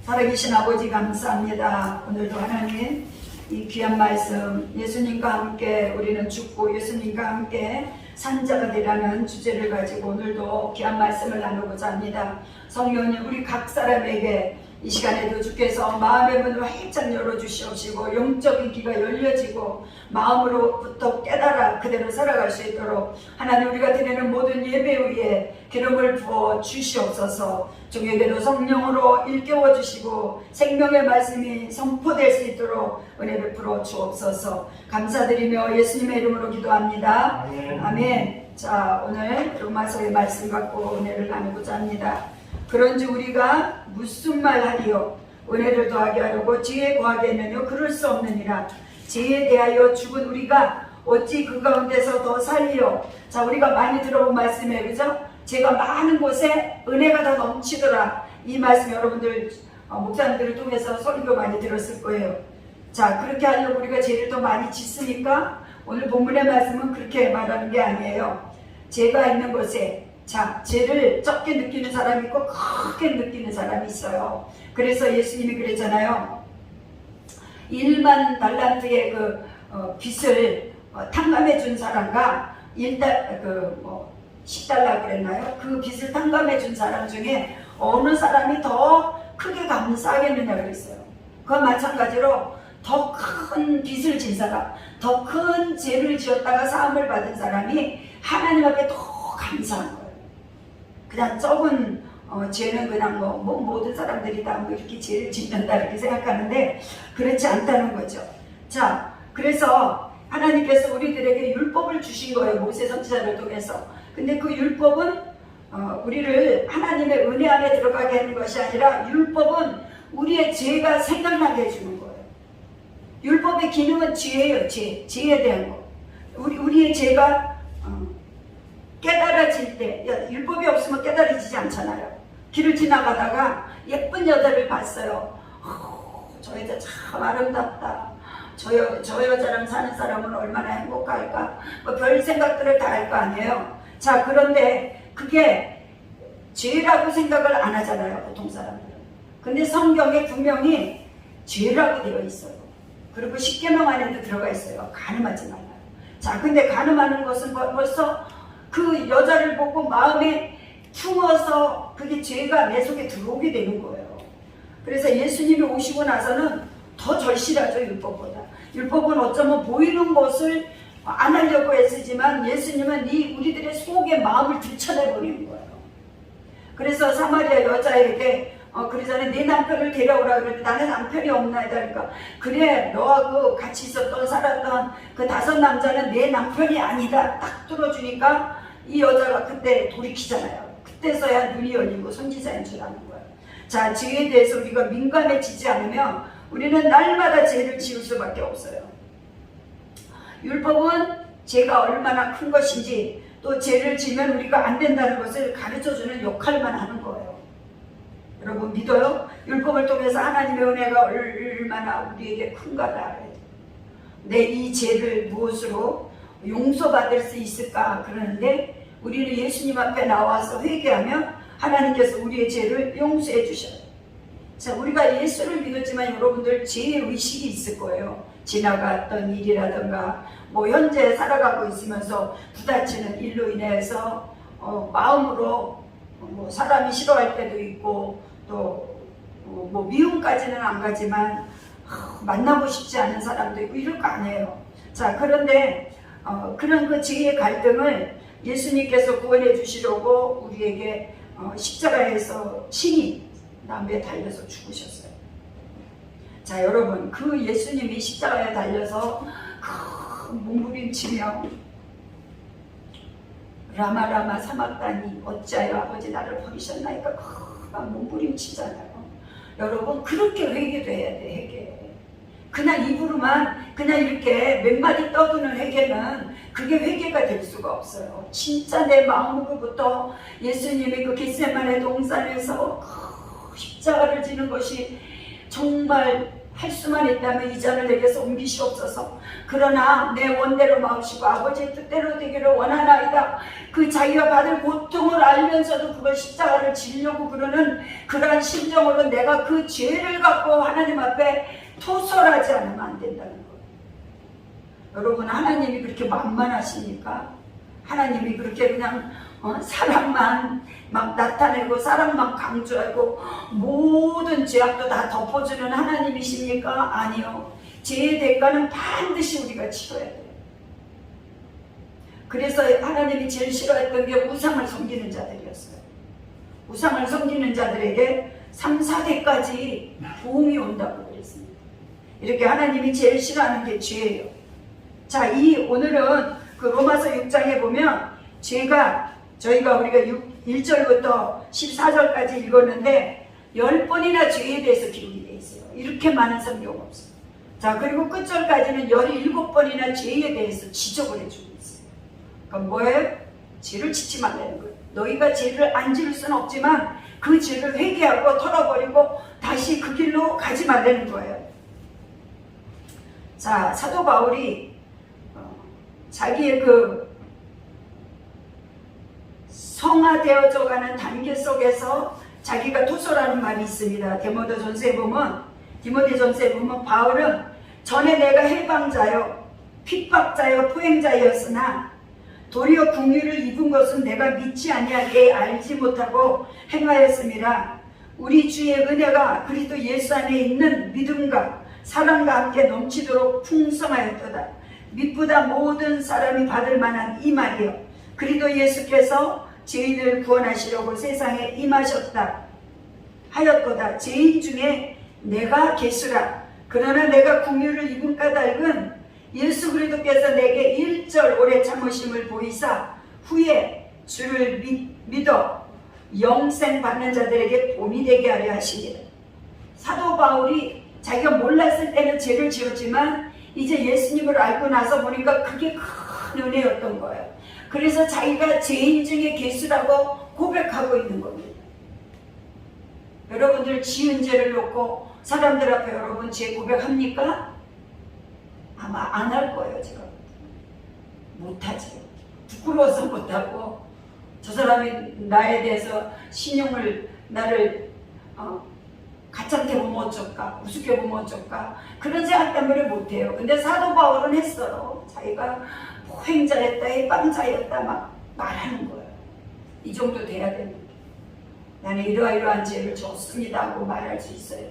살아계신 아버지 감사합니다. 오늘도 하나님 이 귀한 말씀 예수님과 함께 우리는 죽고 예수님과 함께 산자가 되라는 주제를 가지고 오늘도 귀한 말씀을 나누고자 합니다. 성령님 우리 각 사람에게 이 시간에도 주께서 마음의 문을 활짝 열어주시옵시고 영적인 귀가 열려지고 마음으로부터 깨달아 그대로 살아갈 수 있도록 하나님 우리가 드리는 모든 예배 위에 기름을 부어 주시옵소서. 종에게도 성령으로 일깨워 주시고 생명의 말씀이 선포될 수 있도록 은혜 베풀어 주옵소서. 감사드리며 예수님의 이름으로 기도합니다. 아멘. 자, 오늘 로마서의 말씀 갖고 은혜를 나누고자 합니다. 그런즉 우리가 무슨 말 하리요? 은혜를 더하게 하려고 지혜에 구하겠느냐? 그럴 수 없느니라. 지혜에 대하여 죽은 우리가 어찌 그 가운데서 더 살리요? 자, 우리가 많이 들어본 말씀이에요, 그죠? 제가 많은 곳에 은혜가 더 넘치더라. 이 말씀 여러분들 목사님들을 통해서 설교 많이 들었을 거예요. 자, 그렇게 하려고 우리가 죄를 더 많이 짓습니까? 오늘 본문의 말씀은 그렇게 말하는 게 아니에요. 죄가 있는 곳에 자, 죄를 적게 느끼는 사람이 있고 크게 느끼는 사람이 있어요. 그래서 예수님이 그랬잖아요. 1만 달란트의 빚을 탕감해 준 사람과 10달러 그랬나요? 그 빚을 탕감해 준 사람 중에 어느 사람이 더 크게 감사하겠느냐 그랬어요. 그와 마찬가지로 더 큰 빚을 진 사람, 더 큰 죄를 지었다가 사함을 받은 사람이 하나님 앞에 더 감사한 거예요. 그냥 적은 죄는 그냥 모든 사람들이 다 이렇게 죄를 짓는다 이렇게 생각하는데 그렇지 않다는 거죠. 자, 그래서 하나님께서 우리들에게 율법을 주신 거예요. 모세 선지자를 통해서. 근데 그 율법은 우리를 하나님의 은혜 안에 들어가게 하는 것이 아니라 율법은 우리의 죄가 생각나게 해주는 거예요. 율법의 기능은 죄예요. 죄에 대한 거. 우리의 죄가 깨달아질 때, 율법이 없으면 깨달아지지 않잖아요. 길을 지나가다가 예쁜 여자를 봤어요. 저 여자 참 아름답다. 저 여자랑 사는 사람은 얼마나 행복할까. 별 생각들을 다 할 거 아니에요. 자, 그런데 그게 죄라고 생각을 안 하잖아요, 보통 사람들은. 근데 성경에 분명히 죄라고 되어 있어요. 그리고 십계명 안에도 들어가 있어요. 간음하지 말라. 자, 근데 간음하는 것은 벌써 그 여자를 보고 마음에 품어서 그게 죄가 내 속에 들어오게 되는 거예요. 그래서 예수님이 오시고 나서는 더 절실하죠, 율법보다. 율법은 어쩌면 보이는 것을 안 하려고 애쓰지만 예수님은 우리들의 속의 마음을 들춰내버리는 거예요. 그래서 사마리아 여자에게 그러잖아요. 네 남편을 데려오라 그랬더니 나는 남편이 없나이다. 그러니까 그래, 너하고 같이 있었던 살았던 그 5 남자는 내 남편이 아니다. 딱 뚫어주니까 이 여자가 그때 돌이키잖아요. 그때서야 눈이 열리고 선지자인 줄 아는 거예요. 자, 죄에 대해서 우리가 민감해지지 않으면 우리는 날마다 죄를 지을 수밖에 없어요. 율법은 죄가 얼마나 큰 것인지 또 죄를 지면 우리가 안 된다는 것을 가르쳐주는 역할만 하는 거예요. 여러분 믿어요? 율법을 통해서 하나님의 은혜가 얼마나 우리에게 큰가를 알아야 돼요. 내 이 죄를 무엇으로 용서받을 수 있을까? 그러는데 우리는 예수님 앞에 나와서 회개하면 하나님께서 우리의 죄를 용서해 주셔요. 자, 우리가 예수를 믿었지만 여러분들 죄의식이 있을 거예요. 지나갔던 일이라든가 현재 살아가고 있으면서 부딪히는 일로 인해서 마음으로 사람이 싫어할 때도 있고 또 미움까지는 안 가지만 만나고 싶지 않은 사람도 있고 이럴 거 아니에요. 자, 그런데 그런 그 죄의 갈등을 예수님께서 구원해 주시려고 우리에게 십자가에서 친히 나무에 달려서 죽으셨어요. 자, 여러분 그 예수님이 십자가에 달려서 몸부림치며 라마라마 사막다니 어찌하여 아버지 나를 버리셨나이까 몸부림치잖아요. 여러분 그렇게 회개돼야 돼. 회개. 그냥 입으로만 그냥 이렇게 몇 마디 떠드는 회개는 그게 회개가 될 수가 없어요. 진짜 내 마음으로부터 예수님이 그 겟세마네 동산에서 십자가를 지는 것이 정말 할 수만 있다면 이 잔을 내게서 옮기시옵소서. 그러나 내 원대로 마으시고 아버지의 뜻대로 되기를 원하나이다. 그 자기가 받을 고통을 알면서도 그걸 십자가를 지려고 그러는 그러한 심정으로 내가 그 죄를 갖고 하나님 앞에 토설하지 않으면 안 된다는 거예요. 여러분, 하나님이 그렇게 만만하십니까? 하나님이 그렇게 그냥 사랑만 막 나타내고 사랑만 강조하고 모든 죄악도 다 덮어주는 하나님이십니까? 아니요. 죄의 대가는 반드시 우리가 치러야 돼요. 그래서 하나님이 제일 싫어했던 게 우상을 섬기는 자들이었어요. 우상을 섬기는 자들에게 3, 4대까지 보응이 온다고 그랬습니다. 이렇게 하나님이 제일 싫어하는 게 죄예요. 자, 오늘은 그 로마서 6장에 보면 저희가 우리가 1절부터 14절까지 읽었는데 10번이나 죄에 대해서 기록이 되어 있어요. 이렇게 많은 성경 없어요. 자, 그리고 끝절까지는 17번이나 죄에 대해서 지적을 해주고 있어요. 그럼 뭐예요? 죄를 짓지 말라는 거예요. 너희가 죄를 안 지을 수는 없지만 그 죄를 회개하고 털어버리고 다시 그 길로 가지 말라는 거예요. 자, 사도 바울이 자기의 그 성화되어져 가는 단계 속에서 자기가 토설하는 말이 있습니다. 디모데전서에 보면 바울은 전에 내가 해방자요 핍박자요 포행자였으나 도리어 긍휼을 입은 것은 내가 믿지 아니하게 알지 못하고 행하였음이라. 우리 주의 은혜가 그리스도 예수 안에 있는 믿음과 사랑과 함께 넘치도록 풍성하였도다. 믿보다 모든 사람이 받을 만한 이 말이요 그리스도 예수께서 죄인을 구원하시려고 세상에 임하셨다 하였도다. 죄인 중에 내가 계수라. 그러나 내가 긍휼을 입은 까닭은 예수 그리스도께서 내게 1절 오래 참으심을 보이사 후에 주를 믿어 영생 받는 자들에게 본이 되게 하려 하시니라. 사도 바울이 자기가 몰랐을 때는 죄를 지었지만 이제 예수님을 알고 나서 보니까 그게 큰 은혜였던 거예요. 그래서 자기가 죄인 중에 계수라고 고백하고 있는 겁니다. 여러분들 지은 죄를 놓고 사람들 앞에 여러분 죄 고백합니까? 아마 안 할 거예요. 제가 못하지. 부끄러워서 못하고 저 사람이 나에 대해서 신용을 나를 가짜게 보면 어쩔까 우습게 보면 어쩔까 그런 생각 때문에 못해요. 근데 사도 바울은 했어요. 자기가 포행자였다 해방자였다 막 말하는 거예요. 이 정도 돼야 됩니다. 나는 이러한 죄를 졌습니다 하고 말할 수 있어요.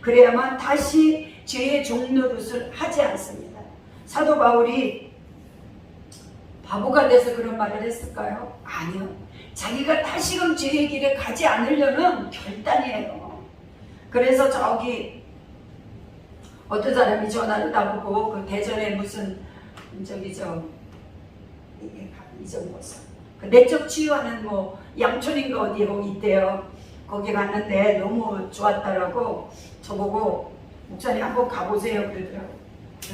그래야만 다시 죄의 종노릇을 하지 않습니다. 사도 바울이 바보가 돼서 그런 말을 했을까요? 아니요. 자기가 다시금 죄의 길에 가지 않으려는 결단이에요. 그래서 저기 어떤 사람이 전화를 나보고 그 대전에 무슨 잊어먹었어. 그 내적 치유하는 뭐 양촌인가 어디에 있대요. 거기 갔는데 너무 좋았다라고 저보고 목사님 한번 가보세요 그러더라고.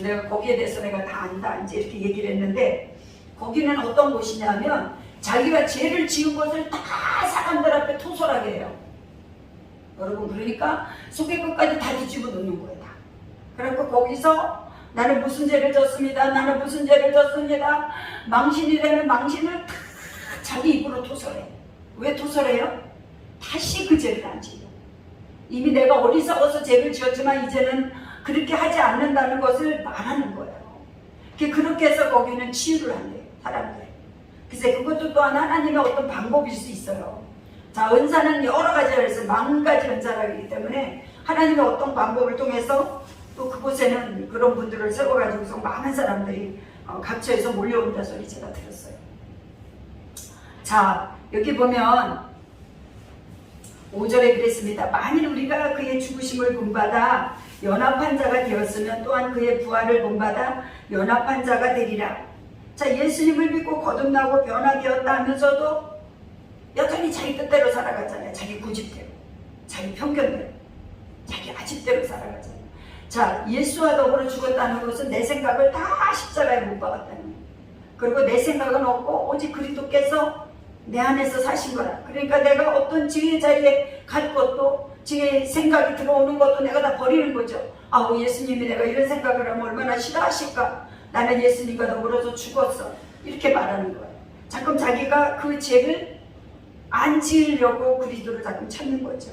내가 거기에 대해서 내가 다 안다 이제 이렇게 얘기를 했는데 거기는 어떤 곳이냐면 자기가 죄를 지은 것을 다 사람들 앞에 토설하게 해요. 여러분 그러니까 속의 끝까지 다 뒤집어 놓는 거예요. 다. 그래서 거기서 나는 무슨 죄를 졌습니다. 나는 무슨 죄를 졌습니다. 망신이라는 망신을 다 자기 입으로 토설해. 왜 토설해요? 다시 그 죄를 안 지려. 이미 내가 어리석어서 죄를 지었지만 이제는 그렇게 하지 않는다는 것을 말하는 거예요. 그렇게 해서 거기는 치유를 한대요. 사람들. 글쎄 그것도 또한 하나님의 어떤 방법일 수 있어요. 자, 은사는 여러 가지가 있어요. 10,000가지 은사라기 때문에 하나님의 어떤 방법을 통해서 또 그곳에는 그런 분들을 세워가지고서 많은 사람들이 각처에서 몰려온다 소리 제가 들었어요. 자, 여기 보면 5절에 그랬습니다. 만일 우리가 그의 죽으심을 본받아 연합한 자가 되었으면 또한 그의 부활을 본받아 연합한 자가 되리라. 자, 예수님을 믿고 거듭나고 변화되었다 하면서도 여전히 자기 뜻대로 살아가잖아요. 자기 고집대로, 자기 편견대로, 자기 아집대로 살아가잖아요. 자, 예수와 더불어 죽었다는 것은 내 생각을 다 십자가에 못 박았다는 거예요. 그리고 내 생각은 없고 오직 그리스도께서 내 안에서 사신 거라. 그러니까 내가 어떤 죄의 자리에 갈 것도 죄의 생각이 들어오는 것도 내가 다 버리는 거죠. 아우 예수님이 내가 이런 생각을 하면 얼마나 싫어하실까. 나는 예수님과 더불어서 죽었어. 이렇게 말하는 거예요. 자꾸 자기가 그 죄를 안 지으려고 그리스도를 자꾸 찾는 거죠.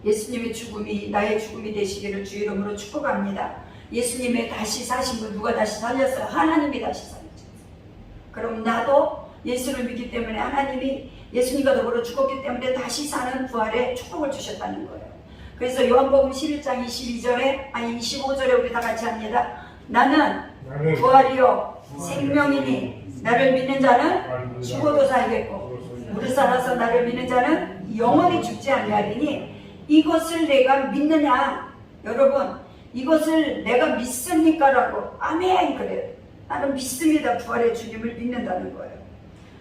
예수님의 죽음이 나의 죽음이 되시기를 주 이름으로 축복합니다. 예수님의 다시 사신 분 누가 다시 살렸어요? 하나님이 다시 살렸어요. 그럼 나도 예수를 믿기 때문에 하나님이 예수님과 더불어 죽었기 때문에 다시 사는 부활의 축복을 주셨다는 거예요. 그래서 요한복음 11장 25절에 우리 다 같이 합니다. 나는 부활이요 생명이니 나를 믿는 자는 죽어도 살겠고 무릇 살아서 나를 믿는 자는 영원히 죽지 아니하리니 이것을 내가 믿느냐. 여러분 이것을 내가 믿습니까? 라고 아멘 그래요. 나는 믿습니다. 부활의 주님을 믿는다는 거예요.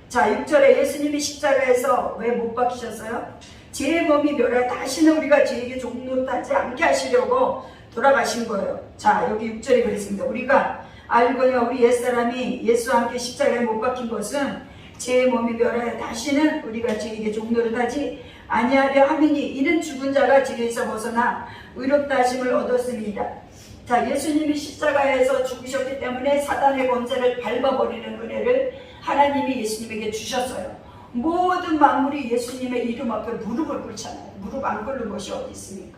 자 6절에 예수님이 십자가에서 왜 못 박히셨어요? 제 몸이 멸하 다시는 우리가 죄에게 종노하지 않게 하시려고 돌아가신 거예요. 자 여기 6절에 그랬습니다. 우리가 알거니와 우리 옛사람이 예수와 함께 십자가에 못 박힌 것은 제 몸이 멸하여 다시는 우리가 죄에게 종노릇하지 아니하려 함이니 이는 죽은 자가 죄에서 벗어나 의롭다 하심을 얻었습니다. 자 예수님이 십자가에서 죽으셨기 때문에 사단의 권세를 밟아버리는 은혜를 하나님이 예수님에게 주셨어요. 모든 만물이 예수님의 이름 앞에 무릎을 꿇잖아요. 무릎 안 꿇는 것이 어디 있습니까?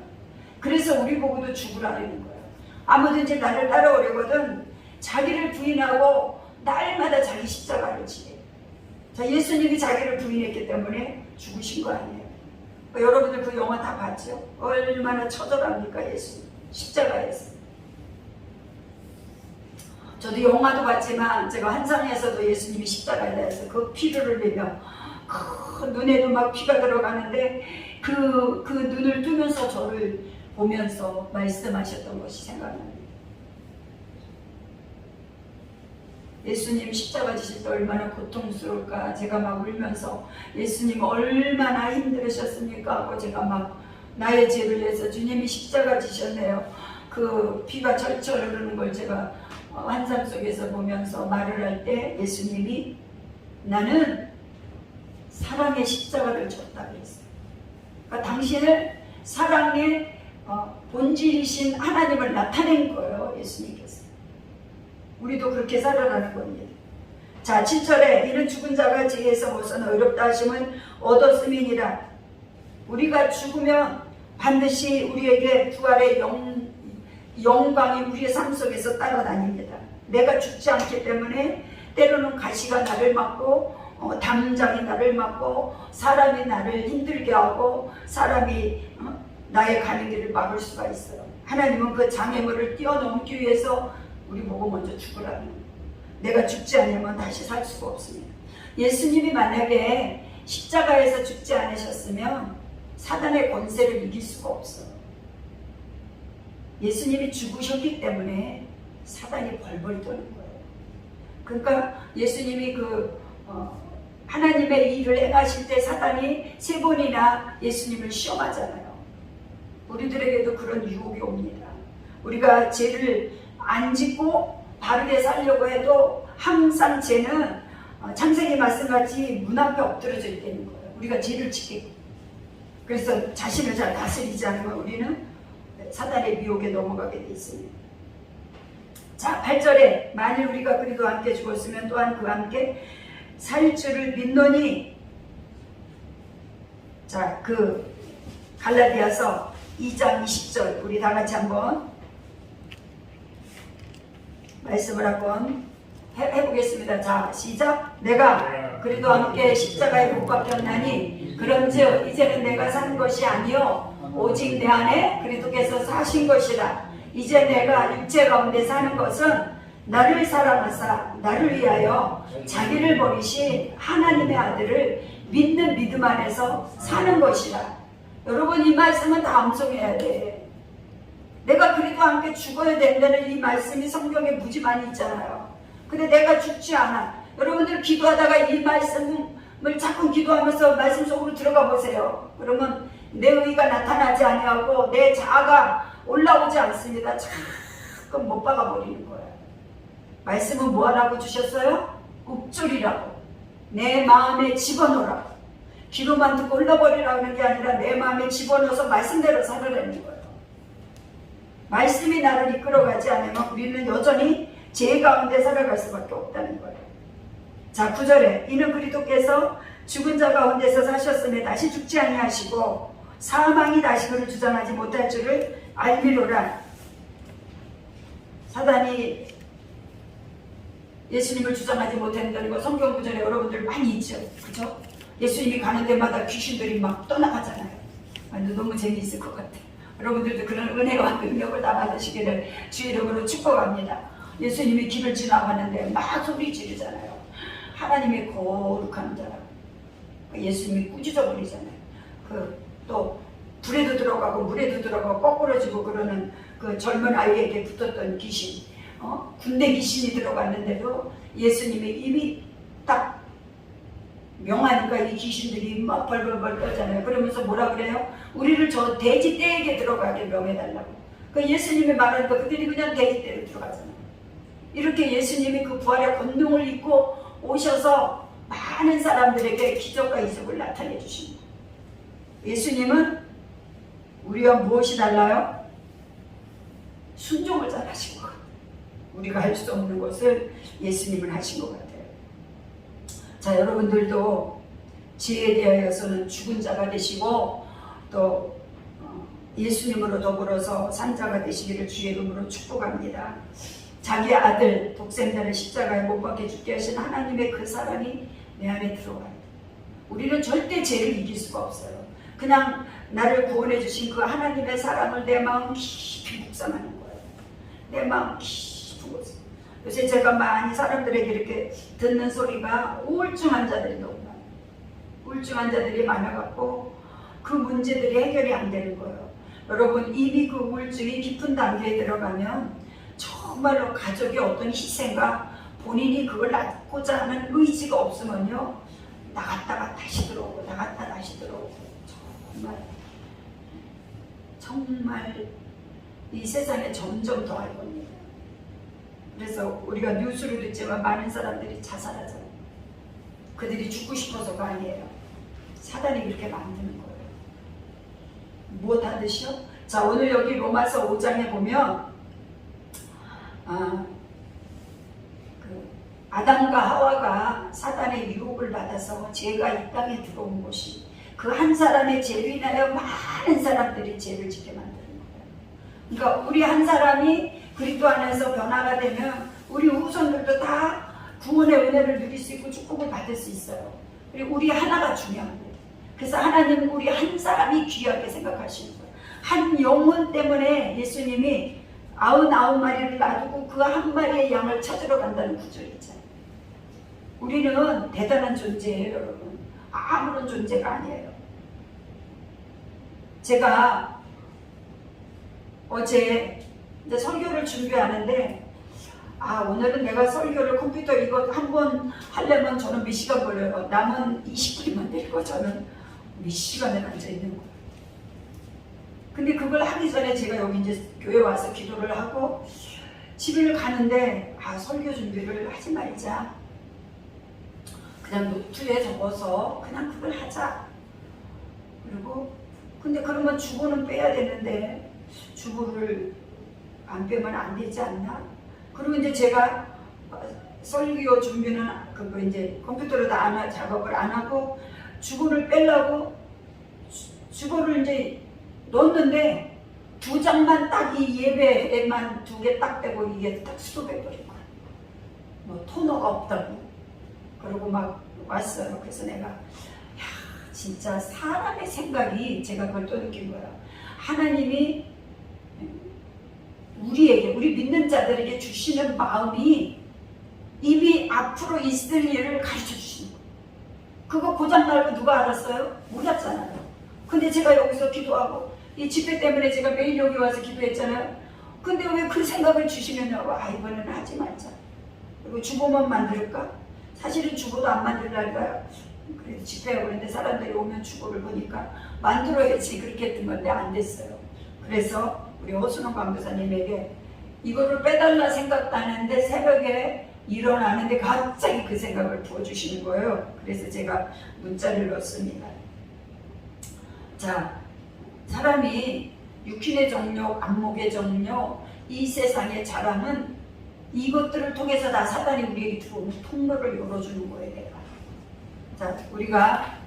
그래서 우리 보고도 죽으라는 거예요. 아무든지 나를 따라오려거든 자기를 부인하고 날마다 자기 십자가를 지게. 자 예수님이 자기를 부인했기 때문에 죽으신 거 아니에요. 여러분들 그 영화 다 봤죠? 얼마나 처절합니까 예수님 십자가에서. 저도 영화도 봤지만 제가 한상에서도 예수님이 십자가에 대해서 그 피를 흘리며 그 눈에도 막 피가 들어가는데 그 눈을 뜨면서 저를 보면서 말씀하셨던 것이 생각납니다. 예수님 십자가 지실 때 얼마나 고통스러울까. 제가 막 울면서 예수님 얼마나 힘들으셨습니까 하고 제가 막 나의 죄를 내서 주님이 십자가 지셨네요. 그 피가 철철 흐르는 걸 제가 환상 속에서 보면서 말을 할 때 예수님이 나는 사랑의 십자가를 졌다 그랬어요. 그러니까 당신을 사랑의 본질이신 하나님을 나타낸 거예요. 예수님께서. 우리도 그렇게 살아가는 겁니다. 자 7절에 이는 죽은 자가 죄에서 벗어나 의롭다 하심을 얻었음이니라. 우리가 죽으면 반드시 우리에게 부활의 영광이 우리의 삶 속에서 따라다닙니다. 내가 죽지 않기 때문에 때로는 가시가 나를 맞고 담장이 나를 맞고 사람이 나를 힘들게 하고 사람이 나의 가는 길을 막을 수가 있어요. 하나님은 그 장애물을 뛰어넘기 위해서 우리 보고 먼저 죽으라는 거예요. 내가 죽지 않으면 다시 살 수가 없습니다. 예수님이 만약에 십자가에서 죽지 않으셨으면 사단의 권세를 이길 수가 없어요. 예수님이 죽으셨기 때문에 사단이 벌벌 떠는 거예요. 그러니까 예수님이 하나님의 일을 행하실 때 사단이 3번이나 예수님을 시험하잖아요. 우리들에게도 그런 유혹이 옵니다. 우리가 죄를 안 짓고 바르게 살려고 해도 항상 죄는 창세기 말씀같이 문 앞에 엎드려져 있다는 거예요. 우리가 죄를 짓게. 그래서 자신을 잘 다스리지 않으면 우리는 사단의 미혹에 넘어가게 돼 있습니다. 자 8절에 만일 우리가 그리스도와 함께 죽었으면 또한 그와 함께 살 줄을 믿노니. 자 갈라디아서 2장 20절 우리 다 같이 한번 말씀을 한번 해보겠습니다. 자 시작. 내가 그리스도와 함께 십자가에 못 박혔나니 그런즉 이제는 내가 사는 것이 아니요 오직 내 안에 그리스도께서 사신 것이라. 이제 내가 육체 가운데 사는 것은 나를 사랑하사 나를 위하여 자기를 버리신 하나님의 아들을 믿는 믿음 안에서 사는 것이라. 여러분 이 말씀은 다 암송해야 돼. 내가 그리스도와 함께 죽어야 된다는 이 말씀이 성경에 무지 많이 있잖아요. 근데 내가 죽지 않아. 여러분들 기도하다가 이 말씀을 자꾸 기도하면서 말씀 속으로 들어가 보세요. 그러면 내 의가 나타나지 아니하고 내 자아가 올라오지 않습니다. 자꾸 못 박아버리는 거예요. 말씀은 뭐 하라고 주셨어요? 읊조리라고. 내 마음에 집어넣으라고. 귀로만 듣고 흘러버리라는 게 아니라 내 마음에 집어넣어서 말씀대로 살아내는 거예요. 말씀이 나를 이끌어가지 않으면 우리는 여전히 죄 가운데 살아갈 수밖에 없다는 거예요. 자, 9절에 이는 그리스도께서 죽은 자 가운데서 사셨음에 다시 죽지 아니하시고 사망이 다시 그를 주장하지 못할 줄을 알미로라. 사단이 예수님을 주장하지 못한다는 거 성경 구절에 여러분들 많이 있죠. 그죠? 예수님이 가는 데마다 귀신들이 막 떠나가잖아요. 너무 재미있을 것 같아요. 여러분들도 그런 은혜와 능력을 다 받으시기를 주의 이름으로 축복합니다. 예수님이 길을 지나가는데 막 소리 지르잖아요. 하나님의 거룩한 자라고. 예수님이 꾸짖어 버리잖아요. 또 불에도 들어가고 물에도 들어가고 거꾸러지고 그러는 그 젊은 아이에게 붙었던 귀신, 군대 귀신이 들어갔는데도 예수님이 이미 딱 명하니까 이 귀신들이 막 벌벌벌 떨잖아요. 그러면서 뭐라 그래요? 우리를 저 돼지 떼에게 들어가게 명해달라고. 그 예수님이 말하니까 그들이 그냥 돼지 떼로 들어가잖아요. 이렇게 예수님이 그 부활의 권능을 입고 오셔서 많은 사람들에게 기적과 이적을 나타내 주십니다. 예수님은 우리와 무엇이 달라요? 순종을 잘 하신 것 같아요. 우리가 할 수 없는 것을 예수님은 하신 것 같아요. 자, 여러분들도 지혜에 대하여서는 죽은 자가 되시고 또 예수님으로 더불어서 산자가 되시기를 주의 이름으로 축복합니다. 자기 아들 독생자를 십자가에 못 박혀 죽게 하신 하나님의 그 사랑이 내 안에 들어와요. 우리는 절대 죄를 이길 수가 없어요. 그냥 나를 구원해 주신 그 하나님의 사랑을 내 마음 깊이 묵상하는 거예요. 내 마음 깊은 곳에. 요새 제가 많이 사람들에게 이렇게 듣는 소리가 우울증 환자들이 너무 많아요. 우울증 환자들이 많아갖고 그 문제들이 해결이 안 되는 거예요. 여러분, 이미 그 우울증이 깊은 단계에 들어가면 정말로 가족의 어떤 희생과 본인이 그걸 낫고자 하는 의지가 없으면요, 나갔다가 다시 들어오고 나갔다 다시 들어오고 정말 이 세상에 점점 더 할 겁니다. 그래서 우리가 뉴스로 듣지만 많은 사람들이 자살하잖아요. 그들이 죽고 싶어서가 아니에요. 사단이 그렇게 만드는 거예요. 무엇 하듯이요? 자, 오늘 여기 로마서 5장에 보면 아담과 하와가 사단의 유혹을 받아서 죄가 이 땅에 들어온 것이 그 한 사람의 죄로 인하여 많은 사람들이 죄를 짓게 만드는 거예요. 그러니까 우리 한 사람이 그리스도 안에서 변화가 되면 우리 후손들도 다 구원의 은혜를 누릴 수 있고 축복을 받을 수 있어요. 그리고 우리 하나가 중요합니다. 그래서 하나님은 우리 한 사람이 귀하게 생각하시는 거예요. 한 영혼 때문에 예수님이 99마리를 놔두고 그 한 마리의 양을 찾으러 간다는 구절이 있잖아요. 우리는 대단한 존재예요, 여러분. 아무런 존재가 아니에요. 제가 어제 이제 설교를 준비하는데 오늘은 내가 설교를 컴퓨터 이거 한 번 하려면 저는 몇 시간 걸려요. 남은 20분이면 되고 저는 몇 시간을 앉아 있는 거예요. 근데 그걸 하기 전에 제가 여기 이제 교회 와서 기도를 하고 집을 가는데 설교 준비를 하지 말자. 그냥 노트에 적어서 그냥 그걸 하자. 그리고 근데 그러면 주보는 빼야 되는데 주보를 안 빼면 안 되지 않나? 그리고 이제 제가 설교 준비는 그거 이제 컴퓨터로 다 작업을 안 하고 주보를 빼려고 주보를 이제 넣었는데 2장만 딱 이 예배에만 2개 딱 빼고 이게 딱 수도돼버린 거야. 뭐 토너가 없다고. 그러고 막 왔어요. 그래서 내가 진짜 사람의 생각이 제가 그걸 또 느낀 거야. 하나님이 우리에게, 우리 믿는 자들에게 주시는 마음이 이미 앞으로 있을 일을 가르쳐 주시는 거예요. 그거 고장날고 누가 알았어요? 몰랐잖아요. 근데 제가 여기서 기도하고 이 집회 때문에 제가 매일 여기 와서 기도했잖아요. 근데 왜 그 생각을 주시면요, 이번에는 하지 말자. 그리고 주보만 만들까? 사실은 주보도 안 만들려니까요. 그래도 집회하고 있는데 사람들이 오면 주보를 보니까 만들어야지 그렇게 했던 건데 안 됐어요. 그래서 우리 허순원 강도사님에게 이거를 빼달라 생각도 안 했는데 새벽에 일어나는데 갑자기 그 생각을 부어주시는 거예요. 그래서 제가 문자를 넣었습니다. 자, 사람이 육신의 정욕, 안목의 정욕, 이 세상의 자랑은 이것들을 통해서 다 사단이 우리에게 들어오는 통로를 열어주는 거예요. 내가. 자, 우리가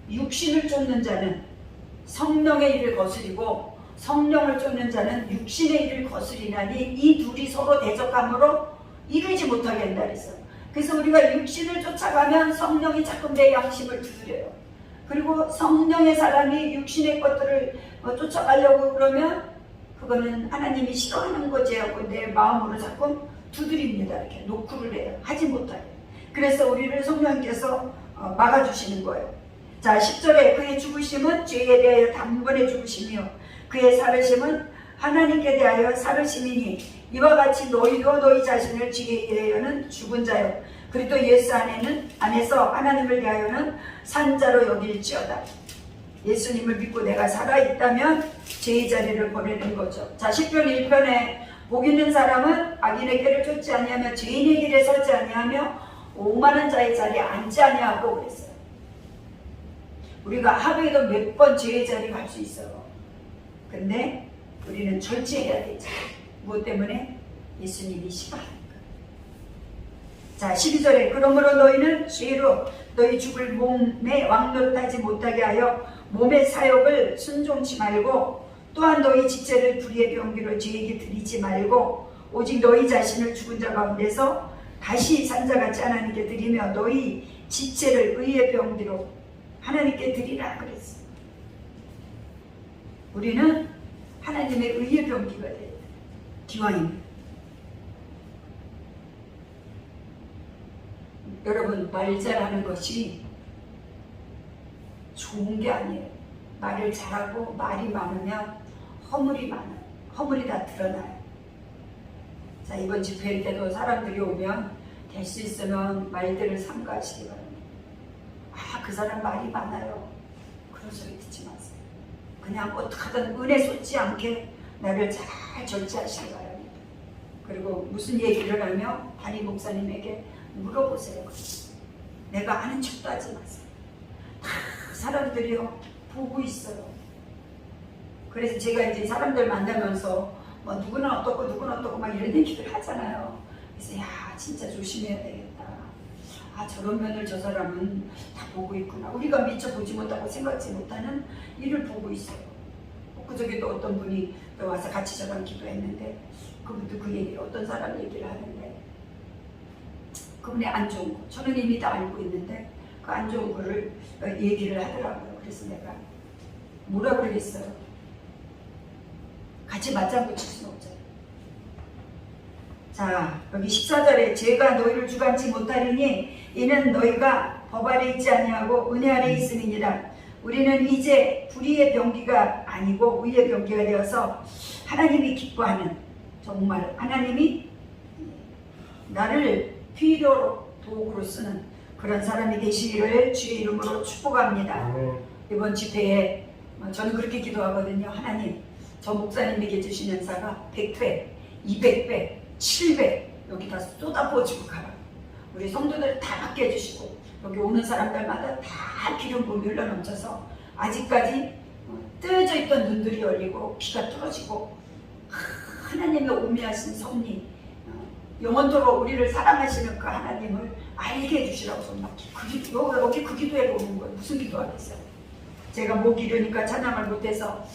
육신을 쫓는 자는 성령의 일을 거스리고 성령을 쫓는 자는 육신의 일을 거스리나니 이 둘이 서로 대적함으로 이루지 못하게 한다 그랬어요. 그래서 우리가 육신을 쫓아가면 성령이 자꾸 내 양심을 두드려요. 그리고 성령의 사람이 육신의 것들을 쫓아가려고 그러면 그거는 하나님이 싫어하는 거지 하고 내 마음으로 자꾸 두드립니다. 이렇게 노크를 해요. 하지 못하게. 그래서 우리를 성령께서 막아주시는 거예요. 자, 10절에 그의 죽으심은 죄에 대하여 단번에 죽으시며 그의 살으심은 하나님께 대하여 살으심이니 이와 같이 너희도 너희 자신을 죄에 대하여는 죽은 자요 그리스도 예수 안에서 하나님을 대하여는 산 자로 여길지어다. 예수님을 믿고 내가 살아있다면 죄의 자리를 버리는 거죠. 자, 시편 1편에 복 있는 사람은 악인의 길을 쫓지 아니하며 죄인의 길에 서지 아니하며 오만한 자의 자리에 앉지 아니하고 그랬어요. 우리가 하루에도 몇 번 죄의 자리에 갈 수 있어요. 근데 우리는 절제해야 되죠. 무엇 때문에? 예수님이 싫어하니까. 자, 12절에 그러므로 너희는 죄로 너희 죽을 몸에 왕노릇하지 못하게 하여 몸의 사욕을 순종치 말고 또한 너희 지체를 불의의 병기로 죄에게 드리지 말고 오직 너희 자신을 죽은 자 가운데서 다시 산자같이 하나님께 드리며 너희 지체를 의의 병기로 하나님께 드리라 그랬어요. 우리는 하나님의 의의 병기가 돼요. 기왕입니다. 여러분, 말 잘하는 것이 좋은 게 아니에요. 말을 잘하고 말이 많으면 허물이 많아요. 허물이 다 드러나요. 자, 이번 집회일 때도 사람들이 오면 될 수 있으면 말들을 삼가하시기 바랍니다. 아, 그 사람 말이 많아요. 그런 소리 듣지 마세요. 그냥 어떡하든 은혜 쏟지 않게 나를 잘 절제하시기 바랍니다. 그리고 무슨 얘기를 하며 담임 목사님에게 물어보세요. 내가 아는 척도 하지 마세요. 다 사람들이요 보고 있어요. 그래서 제가 이제 사람들 만나면서 뭐 누구는 어떻고 누구는 어떻고 막 이런 얘기를 하잖아요. 그래서 야, 진짜 조심해야 되겠다. 아, 저런 면을 저 사람은 다 보고 있구나. 우리가 미처 보지 못하고 생각지 못하는 일을 보고 있어요. 그저께도 어떤 분이 또 와서 같이 저랑 기도했는데 그분도 그 얘기를 어떤 사람 얘기를 하는데 그분의 안 좋은 거 저는 이미 다 알고 있는데 그 안 좋은 거를 얘기를 하더라고요. 그래서 내가 뭐라 그러겠어요. 같이 맞장구 칠 수는 없잖아요. 자, 여기 14절에 죄가 너희를 주관치 못하리니 이는 너희가 법 아래 있지 아니하고 은혜 아래 있음이니라. 우리는 이제 불의의 병기가 아니고 의의 병기가 되어서 하나님이 기뻐하는, 정말 하나님이 나를 필요로 도구로 쓰는 그런 사람이 되시기를 주의 이름으로 축복합니다. 이번 집회에 저는 그렇게 기도하거든요. 하나님, 저 목사님에게 주신 은사가 100배, 200배, 700 여기 다 쏟아부어주고 가라. 우리 성도들 다 받게 해주시고 여기 오는 사람들마다 다 기름 부음이 흘러넘쳐서 아직까지 뜨여져 있던 눈들이 열리고 귀가 뚫어지고 하나님의 오미하신 섭리, 영원토록 우리를 사랑하시는 그 하나님을 알게 해주시라고 정말 여기 그 기도에 오는 거예요. 무슨 기도하겠어요? 제가 목 이르니까 찬양을 못해서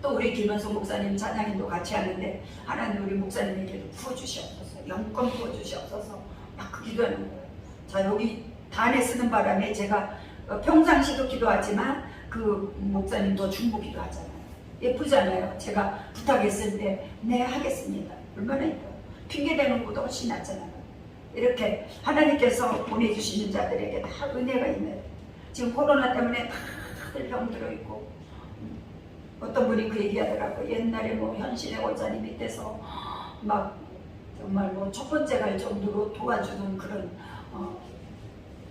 또 우리 김원성 목사님 찬양인도 같이 하는데 하나님 우리 목사님에게도 부어주시옵소서, 영권 부어주시옵소서 막 그 기도하는 거예요. 자, 여기 단에 쓰는 바람에 제가 평상시도 기도하지만 그 목사님도 중보 기도하잖아요. 예쁘잖아요. 제가 부탁했을 때 네 하겠습니다. 얼마나 예뻐요. 핑계대는 것보다 훨씬 낫잖아요. 이렇게 하나님께서 보내주시는 자들에게 다 은혜가 있는, 지금 코로나 때문에 다들 병들어 있고 어떤 분이 그 얘기하더라고요. 옛날에 뭐 현신의 원장님 밑에서 막 정말 뭐 첫 번째 갈 정도로 도와주는 그런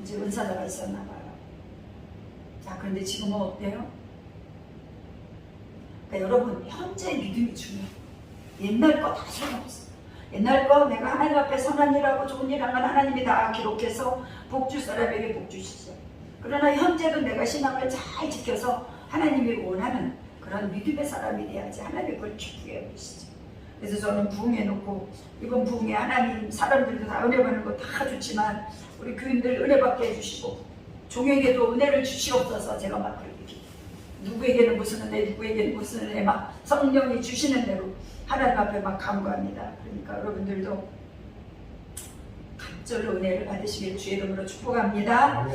이제 은사자가 있었나 봐요. 자, 그런데 지금은 어때요? 그러니까 여러분, 현재 믿음이 중요해요. 옛날 거 다 소용없어요. 옛날 거 내가 하나님 앞에 선한 일하고 좋은 일 한 건 하나님이 다 기록해서 복 줄 사람에게 복 주시죠. 그러나 현재도 내가 신앙을 잘 지켜서 하나님이 원하는 그런 믿음의 사람이 돼야지 하나님이 그걸 기쁘게 여기시죠. 그래서 저는 부흥해 놓고 이번 부흥에 하나님 사람들도 다 은혜 받는 거 다 좋지만 우리 교인들 은혜 받게 해주시고 종에게도 은혜를 주시옵소서. 제가 막 그렇게 누구에게는 무슨 은혜 누구에게는 무슨 은혜 막 성령이 주시는 대로 하나님 앞에 막 간구합니다. 그러니까 여러분들도 갑절로 은혜를 받으시길 주의 이름으로 축복합니다.